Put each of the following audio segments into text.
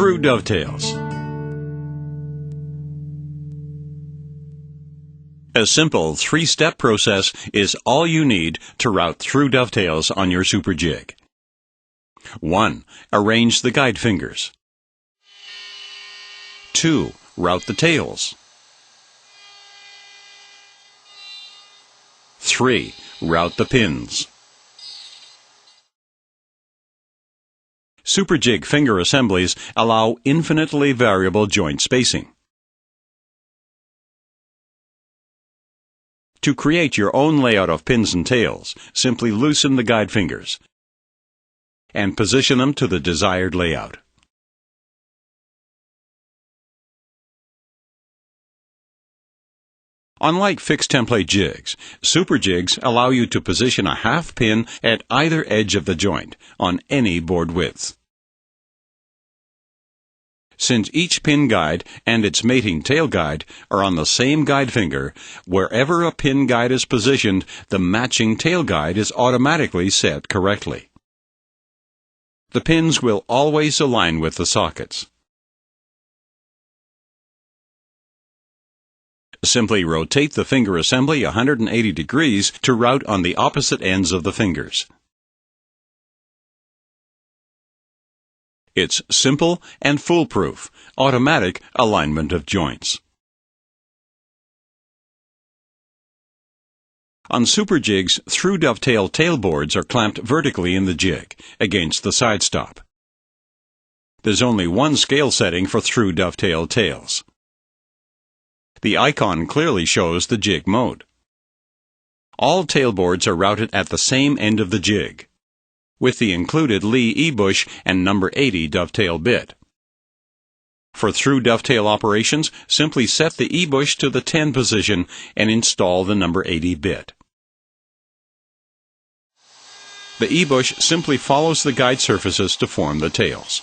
through dovetails. A simple 3-step process is all you need to route through dovetails on your super jig. 1. Arrange the guide fingers. 2. Route the tails. 3. Route the pins. Super jig finger assemblies allow infinitely variable joint spacing. To create your own layout of pins and tails, simply loosen the guide fingers and position them to the desired layout. Unlike fixed template jigs, super jigs allow you to position a half pin at either edge of the joint on any board width. Since each pin guide and its mating tail guide are on the same guide finger, wherever a pin guide is positioned, the matching tail guide is automatically set correctly. The pins will always align with the sockets. Simply rotate the finger assembly 180 degrees to route on the opposite ends of the fingers. It's simple and foolproof, automatic alignment of joints. On super jigs, through dovetail tailboards are clamped vertically in the jig, against the side stop. There's only one scale setting for through dovetail tails. The icon clearly shows the jig mode. All tailboards are routed at the same end of the jig, with the included Leigh E-bush and number 80 dovetail bit. For through dovetail operations, simply set the E-bush to the 10 position and install the number 80 bit. The E-bush simply follows the guide surfaces to form the tails.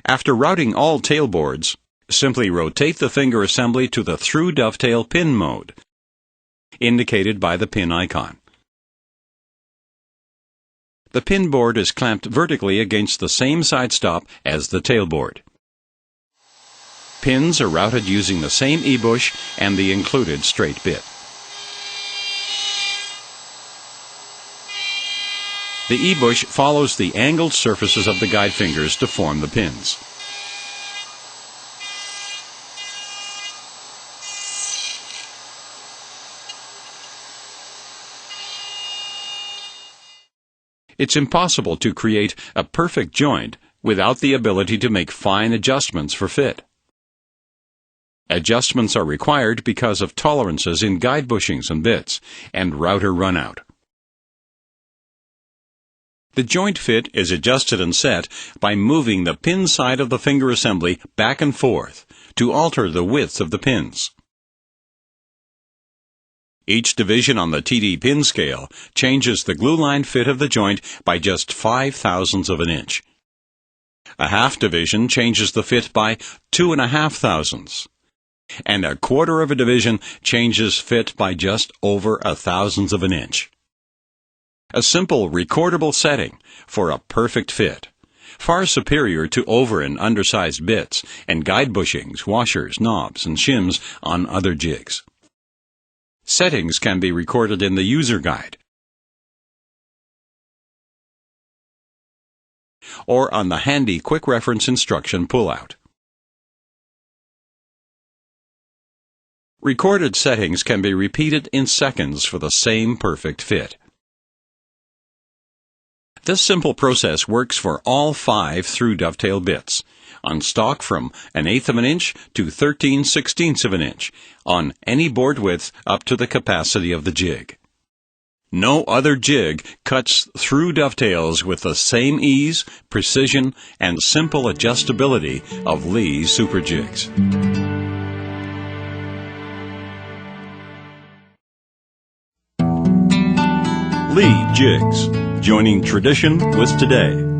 After routing all tailboards, simply rotate the finger assembly to the through dovetail pin mode, indicated by the pin icon. The pin board is clamped vertically against the same side stop as the tailboard. Pins are routed using the same E-bush and the included straight bit. The E-bush follows the angled surfaces of the guide fingers to form the pins. It's impossible to create a perfect joint without the ability to make fine adjustments for fit. Adjustments are required because of tolerances in guide bushings and bits, and router runout. The joint fit is adjusted and set by moving the pin side of the finger assembly back and forth to alter the width of the pins. Each division on the TD pin scale changes the glue line fit of the joint by just 0.005 of an inch. A half division changes the fit by 2.5 thousandths, and a quarter of a division changes fit by just over 1/1000th of an inch. A simple recordable setting for a perfect fit, far superior to over and undersized bits and guide bushings, washers, knobs, and shims on other jigs. Settings can be recorded in the user guide or on the handy quick reference instruction pullout. Recorded settings can be repeated in seconds for the same perfect fit. This simple process works for all 5 through dovetail bits, on stock from 1/8 of an inch to 13/16 of an inch, on any board width up to the capacity of the jig. No other jig cuts through dovetails with the same ease, precision, and simple adjustability of Leigh Super Jigs. Leigh Jigs, joining tradition with today.